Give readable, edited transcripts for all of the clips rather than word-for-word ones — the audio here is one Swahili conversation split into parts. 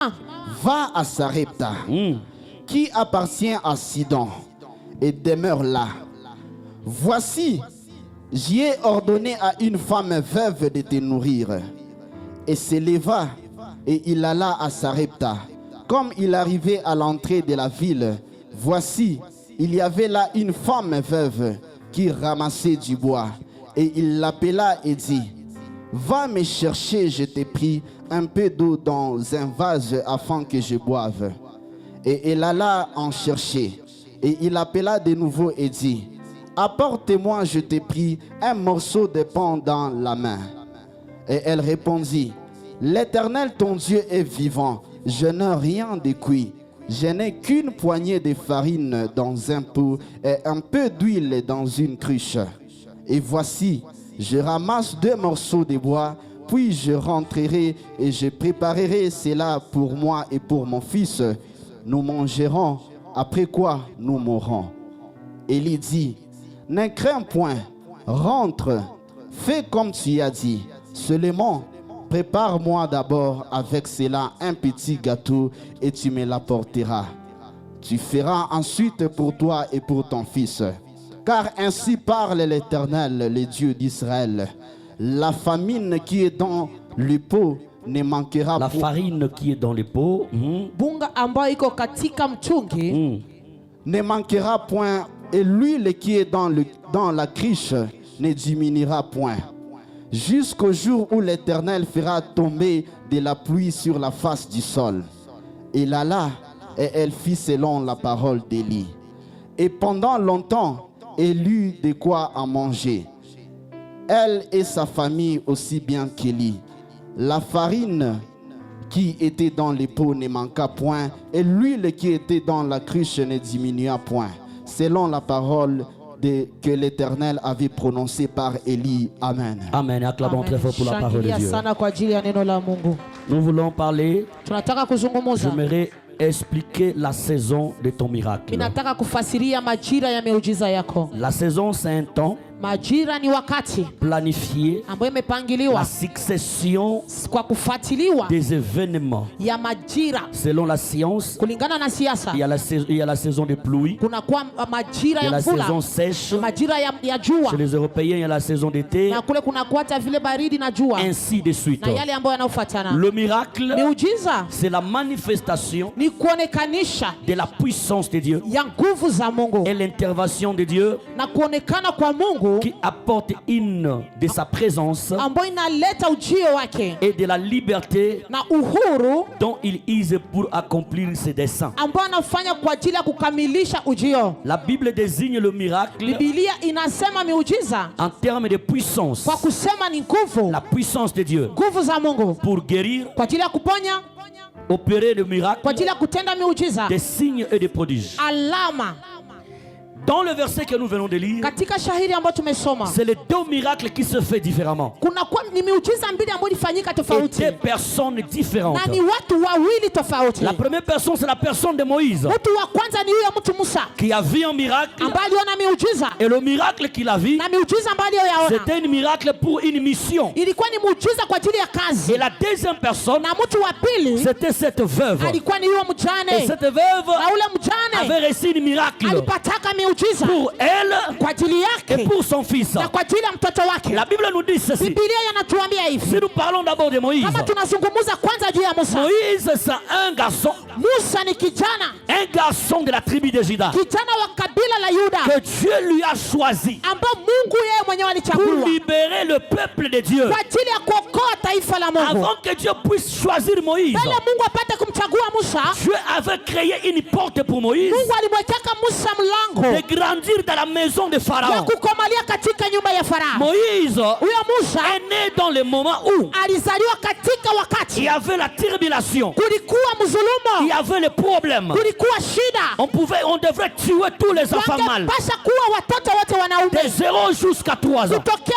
Va à Sarepta, qui appartient à Sidon, et demeure là. Voici, j'y ai ordonné à une femme veuve de te nourrir. Et se leva, et il alla à Sarepta. Comme il arrivait à l'entrée de la ville, voici, il y avait là une femme veuve qui ramassait du bois. Et il l'appela et dit, va me chercher, je t'ai pris, un peu d'eau dans un vase afin que je boive. Et elle alla en chercher. Et il appela de nouveau et dit, apporte-moi, je t'ai pris, un morceau de pain dans la main. Et elle répondit, l'Éternel ton Dieu est vivant, je n'ai rien de cuit. Je n'ai qu'une poignée de farine dans un pot et un peu d'huile dans une cruche. Et voici, je ramasse 2 morceaux de bois, puis je rentrerai et je préparerai cela pour moi et pour mon fils. Nous mangerons, après quoi nous mourrons. Élie dit, ne crains point, rentre, fais comme tu as dit. Seulement, prépare-moi d'abord avec cela un petit gâteau et tu me l'apporteras. Tu feras ensuite pour toi et pour ton fils. Car ainsi parle l'Éternel, le Dieu d'Israël. La famine qui est dans le pot ne manquera La farine qui est dans les pots bunga ambayo iko katika mtungi ne manquera point, et l'huile qui est dans la cruche ne diminuera point, jusqu'au jour où l'Éternel fera tomber de la pluie sur la face du sol. Il alla et elle fit selon la parole d'Élie. Et pendant longtemps, elle eut de quoi à manger, elle et sa famille aussi bien qu'Élie. La farine qui était dans les pots ne manqua point, et l'huile qui était dans la cruche ne diminua point, selon la parole que l'Éternel avait prononcée par Élie. Amen. Amen. Acclamons très fort pour la parole de Dieu. sana kwa ajili ya neno la Mungu. Nous voulons parler. Tunataka kuzungumza. J'aimerais expliquer la saison de ton miracle. Ninataka kufasiria majira ya miujiza yako. La saison, c'est un temps Majira ni wakati planifié, ambayo imepangiliwa la succession kwa kufuatiliwa des événements. ya majira. Selon la science, Kulingana na siasa, il y a la saison de pluie, kuna kwa majira il y a ya la mvula, saison sèche. majira ya jua, Chez les Européens, il y a la saison d'été, na kule kuna kuata vile baridi na jua, ainsi de suite. na yale ambayo yanafuatana. Le miracle, Miujiza c'est la manifestation ni kuonekanisha de la puissance de Dieu ya nguvu za Mungu et l'intervention de Dieu na kuonekana kwa Mungu qui apporte une de sa présence ambayo inaleta ujio wake et de la liberté na uhuru dont il use pour accomplir ses desseins. ambayo anafanya kwa ajili ya kukamilisha ujio. La Bible désigne le miracle Biblia inasema miujiza en termes de puissance, kwa kusema ni nguvu, la puissance de Dieu nguvu za Mungu pour guérir, kwa ajili ya kuponya, opérer le kwa miracle, ajili ya kutenda miujiza, des signes et des prodiges. alama. Dans le verset que nous venons de lire, Katika shahiri ambayo tumesoma c'est les 2 miracles qui se fait différemment. kuna kwa ni miujiza mbili ambayo ilifanyika Et tofauti 2 personnes différentes. na ni watu wawili tofauti. La première personne, c'est la personne de Moïse Mtu wa kwanza ni huyo mtu Musa qui a vu un miracle. ambaye aliona miujiza, Et le miracle qu'il a vu, na miujiza ambayo aliyoyaona c'était un miracle pour une mission. ilikuwa ni muujiza kwa ajili ya kazi. Et la deuxième personne, Na mtu wa pili c'était cette veuve. alikuwa ni huyo Et mjane, cette veuve na ule mjane avait reçu un miracle alipataka miujiza pour elle kwa ajili et yake pour son fils. na kwa ajili ya mtoto wake. La Bible nous dit ceci. Biblia yanatuambia Si hivi, nous parlons d'abord de Moïse, kama tunazungumza kwanza juu ya Musa. Moïse c'est un garçon, Musa ni kijana de la tribu de Juda, kijana wa kabila la Yuda que Dieu lui a choisi ambao Mungu yeye mwenyewe pour alichagua libérer le peuple de Dieu. kwa ajili ya kuokoa taifa la Mungu. Avant que Dieu puisse choisir Moïse, Mbele Mungu apate kumchagua Musa, Dieu avait créé une porte pour Moïse Mungu alimwekea Musa mlango de grandir dans la maison de ya Pharaon. kukomalia katika nyumba ya Farao. Moïse Huyo Musa est né dans le moment où alizaliwa katika il wakati y avait la tribulation, kulikuwa il y mzulumo, avait le problème. kulikuwa shida, On devrait tuer tous les enfants mâles, wangepasha kuwa watoto wote wanaume de 0 jusqu'à 3 ans. kutokea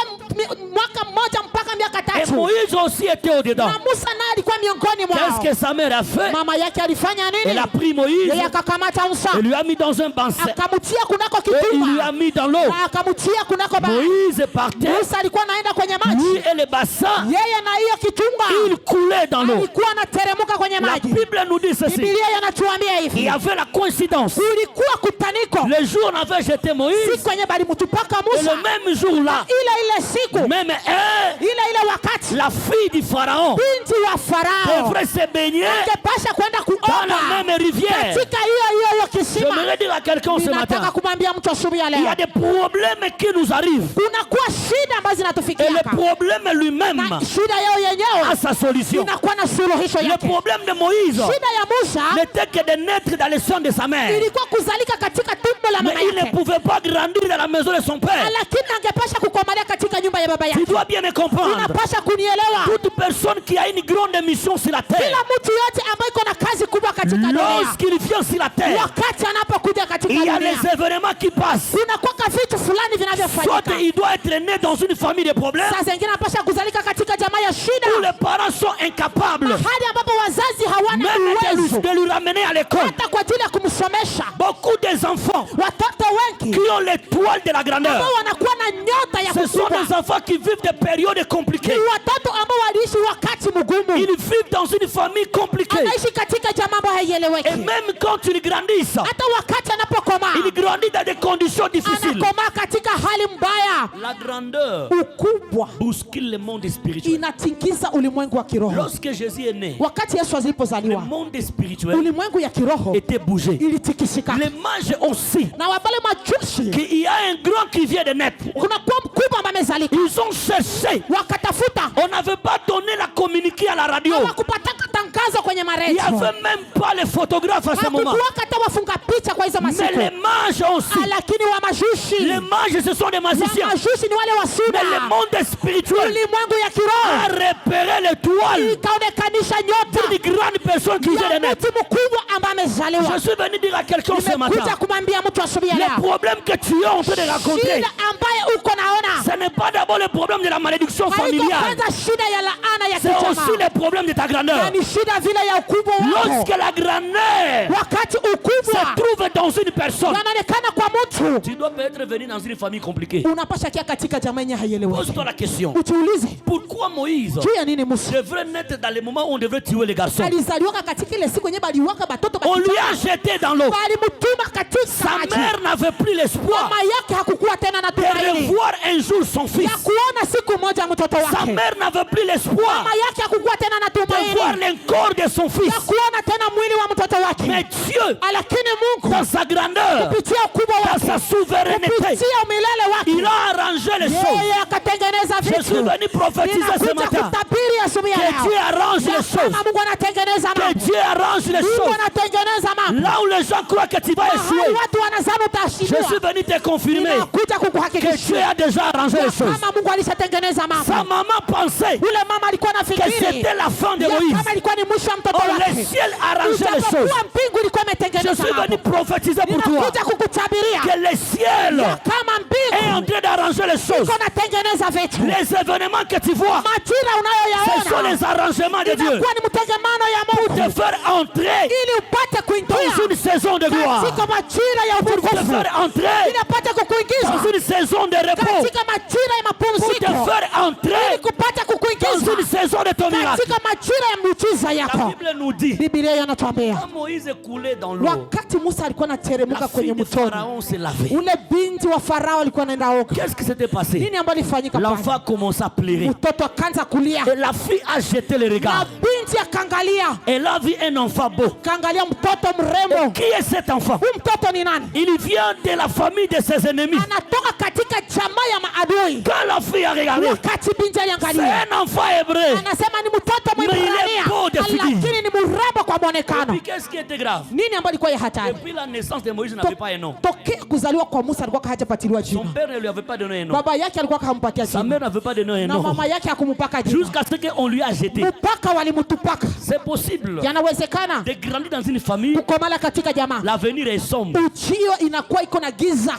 mwaka mmoja mpaka miaka Et 3. Moïse aussi était au-dedans. Na Musa naye alikuwa miongoni mwao. Qu'est-ce que sa mère a fait? Mama yake alifanya nini? Elle a pris Moïse Yeye akakamata Musa. et lui a mis dans un bassin. Akamtia kunako Et il lui kitumba. a mis dans l'eau. Na akamtia kunako bahari. Moïse partait. Musa alikuwa anaenda kwenye Lui maji. et le bassin, Yeye na hiyo kitumba. il coulait dans l'eau. Alikuwa anateremka kwenye La maji. Bible nous dit ceci. Biblia yanatuambia Il hivi. y avait la coïncidence. Kulikuwa kutaniko. Le jour on avait jeté Moïse, Siku yenye balimtupaka et Musa. le même jour-là, Ile siku. même elle, Ile wakati. la fille du pharaon, Binti wa Farao. devrait se baigner Angepasha kwenda dans kuoga. la même rivière. Katika hiyo kisima. J'aimerais dire à quelqu'un ce Ninataka matin, kumwambia mtu asubuhi ya il y leo. a des problèmes qui nous arrivent. Kunakuwa shida ambazo Et zinatufikia. le problème lui-même Na shida yao a yenyewe sa solution. inakuwa na suluhisho Le yake. problème de Moïse Shida ya Musa n'était que de naître dans le sein de sa mère. ilikuwa kuzalika katika tumbo la Mais mama il ne yake. pouvait pas grandir dans la maison de son père. Lakini angepasha kukomalia katika nyumba ya baba Tu yake. dois bien me comprendre. Unapasha kunielewa. Toute personne qui a une grande mission sur la terre, Kila mtu yote ambaye iko na kazi kubwa katika dunia. lorsqu'il vient sur la terre, Wakati anapokuja katika il y a dunia. les événements qui passent. Kunakuwa vitu fulani Soit vinavyofanyika. il doit être né dans une famille de problèmes, Saa zingine anapasha kuzalika katika jamaa ya où shida. les parents sont incapables Hali ambapo wazazi hawana même uwezo de lui ramener à l'école. hata kwa ajili ya kumsomesha. Beaucoup des enfants Watoto wengi qui ont l'étoile de la grandeur, ambao wanakuwa na nyota ya ce sont kukua des enfants qui vivent des périodes compliquées. ni watoto ambao waliishi wakati mgumu, Ils vivent dans une famille compliquée. anaishi katika jamaa ambayo Et haieleweki. même quand ils grandissent, Hata wakati anapokomaa ils grandissent dans des conditions difficiles. anakomaa katika hali mbaya. La grandeur Ukubwa bouscule le monde spirituel. inatingiza ulimwengu wa kiroho. Lorsque Jésus est né, Wakati Yesu le alipozaliwa, monde spirituel ulimwengu ya kiroho était bougé. ilitikisika, Les mages aussi, na wabale majusi, qu'il y a un grand qui vient de naître. kuna kuwa mkubwa ambaye amezalika, Ils ont cherché. wakatafuta, On n'avait pas donné la communiqué à la radio. hawakupataka tangazo kwenye Il n'y maredio, avait même pas les photographes à ce moment. hakukuwaka hata wafunga picha kwa hizo Mais masiku. les mages aussi. Lakini wa majushi, Les mages, ce sont des magiciens. majushi ni wale wasuda. Mais le monde spirituel Ulimwengu ya a kiroho repéré l'étoile ikaonekanisha nyota d'une grande personne qui vient ya de naître. mtu mkubwa ambaye amezaliwa. Je suis venu dire à quelqu'un ce Nimekuja matin, kumwambia mtu asubuhi ya le leo, problème que tu es en train de rencontrer, shida ambaye uko naona ce n'est pas d'abord le problème de la malédiction haiko familiale, kwanza shida ya laana ya c'est aussi kijamaa, le problème de ta grandeur. na ni shida vile ya ukubwa wako. Lorsque la grandeur Wakati se ukubwa trouve dans une personne, yanaonekana kwa mtu, tu dois peut-être venir dans une famille compliquée. unapasha kia katika jamaa yenye haieleweki. Pose-toi la question, Ujiulize pourquoi Moïse juu ya nini Musa devrait naître dans les moments où on devrait tuer les garçons? alizaliwaka katika ile siku yenye baliwaka batoto On lui a bakijana, jeté dans l'eau. balimutuma katika Sa maji. mère n'avait plus l'espoir Mama yake hakukuwa tena na de tumaini revoir un jour son fils. ya kuona siku moja mtoto Sa wake. mère n'avait plus l'espoir Mama yake hakukuwa tena na de voir tumaini le corps de son fils. ya kuona tena mwili wa mtoto Mais wake. Dieu, Lakini Mungu dans sa grandeur, kupitia ukubwa dans wake, sa souveraineté, kupitia umilele il wake, a arrangé les choses. yeye akatengeneza Je suis vitu. venu prophétiser ce Ninakuja matin kutabiri asubuhi ya que Dieu leo arrange ya les choses. kama Mungu anatengeneza Que mambo. Dieu arrange les Mungu choses. anatengeneza mambo. Là où les gens croient que tu vas Mahali échouer, watu wanazani je suis utashindwa, venu te confirmer ninakuja que Dieu kukuhakikishia a déjà arrangé ya les choses. kama Mungu alishatengeneza Sa mambo. maman pensait Yule mama alikuwa que anafikiri c'était la fin de ya Moïse. kama ilikuwa ni mwisho wa mtoto Or, le wake. ciel arrangeait les choses. Ijapokuwa mbingu ilikuwa Je imetengeneza suis venu mambo, prophétiser pour toi ninakuja kukutabiria que le ciel ya kama est en mbingu train d'arranger les choses. iko natengeneza vitu. Les événements que tu vois, Majira ce sont unayoyaona les arrangements de Dieu inakuwa ni mtegemano ya pour te Mungu faire entrer ili upate dans kuingia une saison de gloire, katika majira ya pour te utukufu, faire entrer ili upate kukuingiza dans une saison de repos, katika majira ya pour te mapumziko, faire entrer ili kupata dans kukuingiza une saison de ton miracle. katika majira ya miujiza La yako. Bible nous dit, Biblia inatuambia quand Moïse coulait dans l'eau, wakati Musa alikuwa la anateremka kwenye fille de mtoni, Pharaon s'est lavée. ule binti wa Farao alikuwa anaenda oga. Qu'est-ce qui s'était passé? Nini ambayo ilifanyika pale? L'enfant commença à pleurer. Mtoto akaanza kulia Et la fille a jeté le na regard. binti akaangalia, Elle a vu un enfant beau. kaangalia mtoto mrembo. Qui est cet enfant? Huyu mtoto ni nani? Il vient de la famille de ses ennemis. Anatoka katika jamaa ya maadui. Quand la fille a regardé, Wakati binti c'est aliangalia, un enfant hébreu. anasema ni mtoto Mais il est Mwibrania, beau de figure. lakini ni mrembo kwa Et mwonekano. puis qu'est-ce qui était grave? Nini ambayo ilikuwa ya hatari? Depuis la naissance de Moïse, il n'avait pas un nom. Tokea kuzaliwa kwa Musa alikuwa hajapatiliwa Son jina. père ne lui avait pas donné un nom. Baba yake alikuwa hampatia Sa jina mère n'avait pas donné un na nom. mama yake hakumpaka jina, Jusqu'à ce qu'on lui a jeté. mpaka walimtupaka. C'est possible Yanawezekana de grandir dans une famille. kukomala katika jamaa, L'avenir est sombre. ujio inakuwa iko na giza.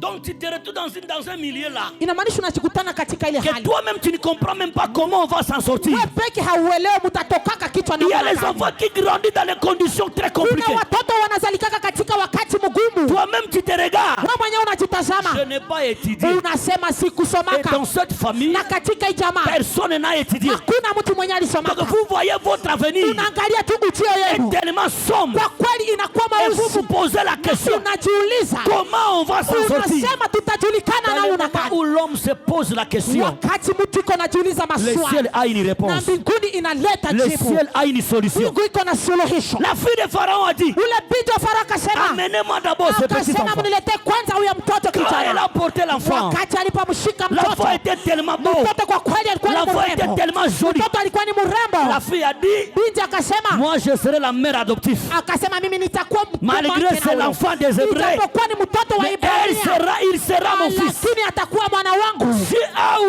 Donc tu te retrouves dans un milieu là. Inamaanisha unachikutana katika ile Que hali. toi-même tu ne comprends même pas comment on va s'en sortir. Wewe peke hauelewi mtatokaka kichwa na Il y a mwana les gani. enfants qui grandissent dans des conditions très compliquées. Kuna watoto wanazalikaka katika wakati mgumu. Toi-même tu te regardes. Wewe mwenyewe unajitazama. Je n'ai pas étudié. Unasema Et sikusomaka. dans cette famille, Na katika hii jamaa personne n'a étudié. hakuna mtu mwenye Donc alisomaka. vous voyez votre avenir Unaangalia tu ujio est yenu. tellement sombre. Kwa kweli inakuwa Et vous mausi. vous posez la question, Unajiuliza. comment on va s'en sortir? Unasema tutajulikana Dans na le unakani. moment où l'homme se pose la question, Wakati mtu iko najiuliza le maswali ciel a une na réponse. mbinguni inaleta Le jibu. ciel a une solution. Mungu iko na suluhisho. La fille de Pharaon a dit, Ule binti wa Farao akasema, amenez-moi d'abord ce petit akasema enfant. mniletee kwanza huyo mtoto Quand elle kijana. a porté l'enfant, Wakati alipomshika mtoto, l'enfant était tellement beau. mtoto kwa kweli alikuwa ni L'enfant était mrembo. tellement joli. Mtoto alikuwa ni La mrembo. fille a dit, Binti akasema, moi je serai la mère adoptive. akasema mimi nitakuwa Malgré c'est l'enfant des Hébreux, Ijapokuwa ni mtoto wa mais Ibrania, il sera mon fils. lakini atakuwa mwana wangu. Dieu a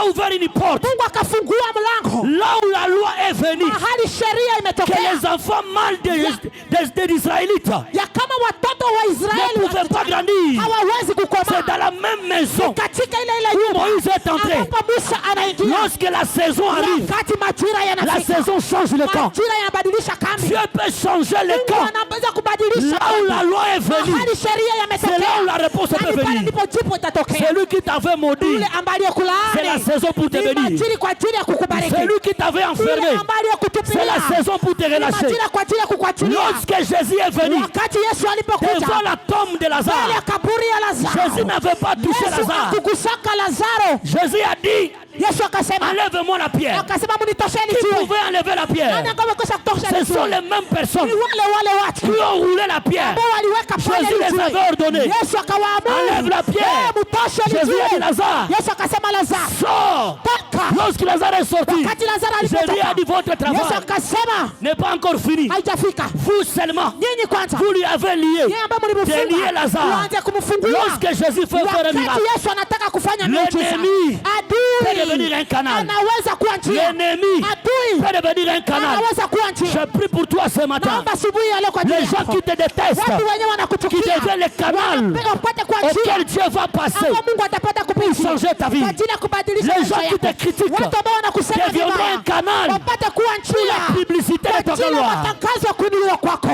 ouvert une porte. Mungu akafungua mlango Là où la loi est venue, mahali sheria que imetokea les enfants mâles des Israélites ya kama watoto wa ne Israeli pouvaient pas grandir. hawawezi C'est kukomaa dans la même maison katika ile ile où nyumba Moïse est entré. ambapo Musa anaingia. Lorsque la saison arrive, Wakati majira la yanafika, saison change le camp. majira yanabadilisha kambi. Dieu peut changer le Mungu camp. anaweza kubadilisha Là où la kambi. loi est venue, Mahali sheria c'est là où la yametokea, réponse peut hadi pale venir. ndipo jibu itatokea. C'est lui qui t'avait maudit. Yule ambaye C'est la aliyokulaani saison pour te ni bénir. majira kwa ajili ya kukubariki. C'est lui qui t'avait Yule enfermé. ambaye C'est aliyokutupilia la saison pour te ni relâcher. majira kwa ajili ya kukuachilia. Lorsque Jésus est venu Wakati Yesu alipokuja devant la tombe de mbele ya Lazare, kaburi ya Lazaro, Jésus n'avait pas touché Yesu Lazare. akugusaka Lazaro. Jésus a dit, Yesu akasema, enlève-moi la pierre. akasema mnitosheni Qui jiwe. pouvait enlever la pierre? Nani ambaye amekwisha kutosha Ce sont jiwe? les mêmes personnes Ni wale watu qui ont roulé la pierre. ambao waliweka pale Jésus les jiwe. avait ordonnés. Yesu akawaamuru, Enlève la pierre. mtoshe Jésus a dit, jiwe. Lazare, Yesu akasema Lazaro, sors. toka. Lorsque Lazare est sorti, Wakati Lazaro Jésus a alipotoka, dit, votre Yesu travail akasema n'est pas encore fini. haijafika. Vous seulement, Nyinyi kwanza, vous lui avez lié. yeye ambaye mlimfunga, Déliez Lazare. uanze kumfungua. Lorsque Jésus fait faire un Wakati miracle, Yesu anataka kufanya miujiza, l'ennemi peut adui devenir un canal. anaweza kuwa njia, L'ennemi adui peut devenir un canal. anaweza kuwa njia. Je prie pour toi ce matin. Naomba asubuhi ya leo kwa ajili Les gens yako. qui te détestent, Watu wenyewe qui wanakuchukia, deviennent le canal wapate kwa njia auquel Dieu va passer ambao Mungu atapata kupitia changer ta vie. kwa ajili ya kubadilisha Les maisha gens qui yako. te critiquent Watu ambao wanakusema deviendront vibaya un canal wapate kuwa njia la publicité kwa de ton ajili ya gloire. matangazo ya kuinuliwa kwako.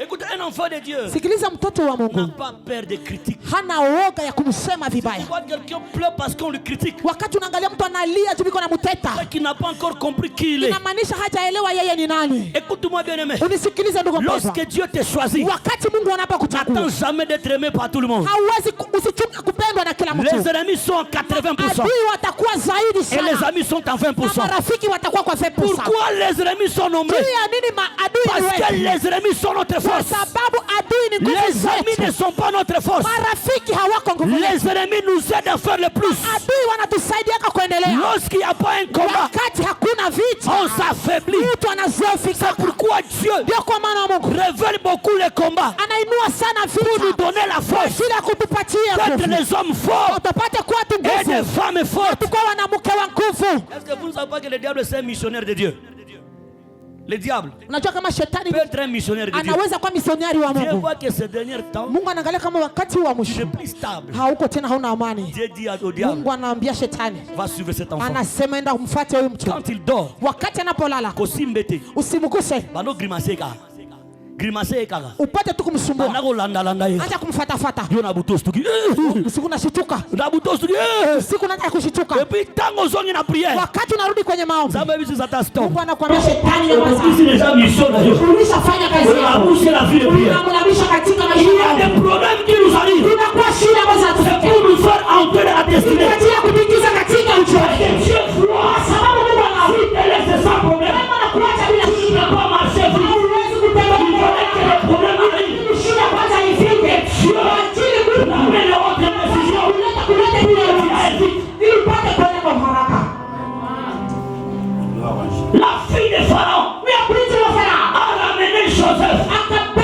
Écoute, un enfant de Dieu Sikiliza, mtoto wa n'a Mungu pas peur des critiques. hana woga ya kumsema vibaya. Pourquoi quelqu'un pleure parce qu'on le critique? Wakati unaangalia mtu analia tu biko na muteta, C'est qu'il n'a pas encore compris qui il est. inamaanisha hajaelewa yeye ni nani. Écoute-moi bien aimé. Unisikilize ndugu mpendwa, Lorsque Dieu te choisit, wakati Mungu anapokuchagua n'attends jamais d'être aimé par tout le monde. hauwezi usichunge kupendwa na kila mtu. Les ennemis sont en 80% Adui watakuwa zaidi et les sana amis sont en na 20%. marafiki watakuwa kwa 20%. Pourquoi les ennemis sont nombreux? Juu ya nini maadui ni Parce que wengi? les ennemis sont notre Kwa force. sababu adui ni nguvu Les amis ne zetu. sont pas notre force. Marafiki hawako nguvu zetu. Les ennemis nous aident à faire le plus. Adui wanatusaidiaka kuendelea. Lorsqu'il n'y a pas un combat, Wakati hakuna vita, on s'affaiblit. mtu anazofika. C'est pourquoi Dieu Ndio kwa maana Mungu révèle beaucoup les combats anainua sana pour nous vita donner la kwa force ajili ya kutupatia d'être nguvu, des hommes forts tupate kuwa tu et des nguvu, femmes fortes. tukuwa wanamke wa nguvu. Est-ce que vous ne savez pas que le diable c'est un missionnaire de Dieu? Le diable Unajua kama shetani peut être un missionnaire de Dieu. anaweza kuwa misionari wa Dieu Mungu. voit que ces derniers temps, Mungu anaangalia kama wakati wa tu n'es mwisho plus stable. hauko tena, hauna amani. Dieu dit au diable, Mungu anaambia shetani, va suivre cet enfant. anasema enda umfuate huyu mtu. Quand il dort, Wakati anapolala kosimbete, usimguse, bano grimacer kaka. Grimacer kaka. upate tu kumsumbua, Banako landa landa ye. acha kumfatafata. Yo na buto stuki. Usiku unashituka, Na buto stuki. usiku unataka kushituka. Et puis tango zongi na prière. Wakati unarudi kwenye maombi, Ça veut dire ça stop. Mungu anakuambia shetani, nyamaza. Ici les gens missionnaires. Ulishafanya kazi On a yako, poussé la vie de prière. unamlamisha katika Il maisha y a yako. des problèmes qui nous arrivent. Tunakuwa shida ambazo C'est zinatokea pour nous faire entrer à destinée. kwa ajili ya kutuingiza katika uchovu. Dieu voit. Kwa sababu Mungu anaona Si elle est sans problème, kama anakuacha bila tu ne peux pas marcher vite. hauwezi Il fallait que kutembea. les problèmes arrivent. Shida kwanza ifike kwa ajili Mungu Mais le autre décision, kuleta ile ili upate kwenda kwa haraka. la fille de Pharaon Huyo binti wa Farao a ramené Joseph akabeba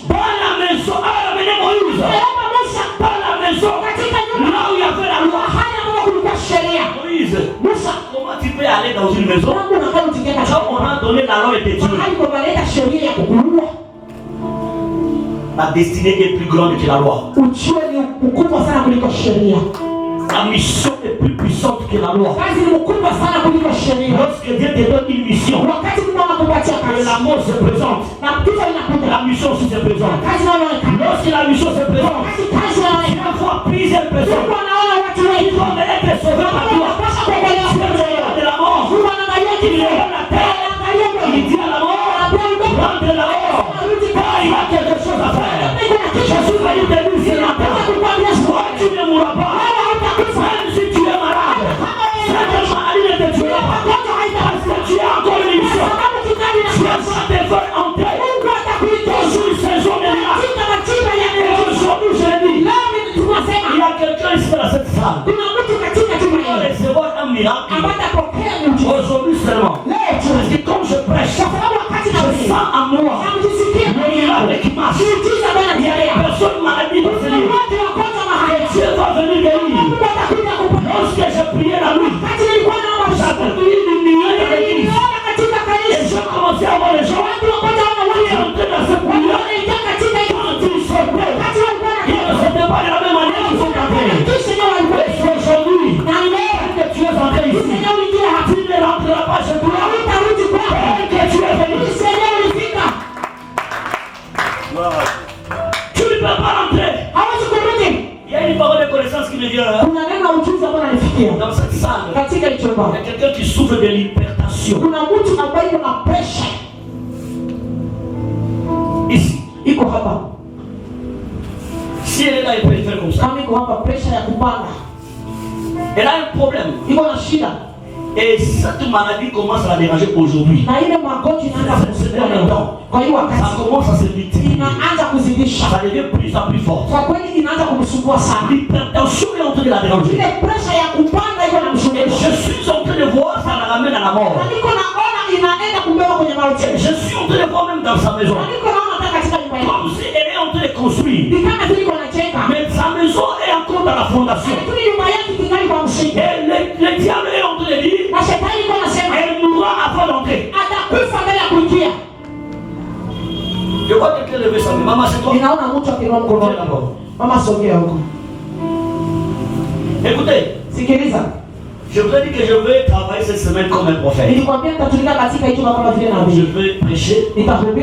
dans la maison, a ramené Moïse Musa dans la maison, katika nyumba là où il y avait la loi. mahali ambapo kulikuwa sheria. Moïse, Musa, comment tu peux aller dans une maison Mungu anakaa utingie quand katika on a donné la loi et des tués? mahali kwa maleta sheria ya kukuua. La destinée est plus grande que la loi. ujue ni mkubwa sana kuliko sheria. La mission est plus puissante que la loi. Kazi ni mkubwa sana kuliko sheria. Lorsque Dieu te donne une mission, Wakati Mungu anakupatia et kazi la mort se présente, na kifo inakuja, la mission aussi se présente. kazi inaonekana. Lorsque la mission se présente, Kazi inaonekana. tu vas voir plusieurs personnes Mungu anaona watu wengi qui vont être sauvées par toi. wanapaswa kuokolewa kwa njia De la mort, Mungu anaangalia il kifo, lève la terre, anaangalia il mbele, dit à la mort, anaambia mdomo, rentre là-haut, car il y a quelque chose à faire. Je suis venu te dire ce matin, toi tu ne mourras pas, même si tu es malade, cette maladie ne te tuera pas, parce que tu as encore une mission. Tu vas te faire entrer dans une saison de miracles. Et aujourd'hui je le dis, il y a quelqu'un ici dans cette salle qui va recevoir un miracle aujourd'hui seulement. Parce que comme je prêche, je sens en moi le miracle qui marche. Il y a des personnes maladies dans ce livre. Et Dieu va venir guérir. Lorsque je priais la nuit, j'avais vu une lumière dans l'église. Et je commençais à voir les gens qui entraient dans cette lumière. Quand ils sortaient, ils ne sortaient pas de la même manière qu'ils sont entrés. Et aujourd'hui, que tu es entré ici, tu ne rentreras pas chez toi. Que tu es venu. Tu ne peux pas rentrer. Il y a une parole de connaissance qui me vient là. Kuna neno la ujuzi ambalo nalifikia Dans cette salle, katika hicho il y chumba. a quelqu'un qui souffre de l'hypertension. Kuna mtu ambaye kuna pressure Ici. iko hapa. Si elle est là, elle peut le faire comme ça. Kama iko hapa pressure ya kupanda. Elle a un problème. Iko na shida. Et cette maladie commence à la déranger aujourd'hui. Na ile magonjwa inaanza kusumbua leo. Kwa hiyo Ça wakati commence à se multiplier. inaanza kuzidisha. Ça devient plus en plus fort. Kwa kweli inaanza kumsumbua sana. L'hypertension est en train de la déranger. Ile pressure ya kupanda iko na Et msumbua. je suis en train de voir, ça la ramène à la mort. Na niko naona inaenda kumbeba kwenye mauti. Et je suis en train de voir même dans sa maison. Na niko naona hata katika nyumba yake. Comme si elle est en train de construire. Ni kama vile iko najenga. Mais sa maison est encore dans la fondation. Lakini nyumba yake kingali kwa msingi. Et le diable est en train de dire, Na shetani iko nasema elle mourra avant d'entrer. atakufa mbele ya kuingia. Je vois quelqu'un lever sa main. Maman, c'est toi. Ninaona mtu akiinua mkono. Viens d'abord. Mama sogea huko. Écoutez, Sikiliza. je vous ai dit que je vais travailler cette semaine comme un prophète. Nilikwambia nitatumika katika hicho kama vile Je nabii. vais prêcher Nitahubiri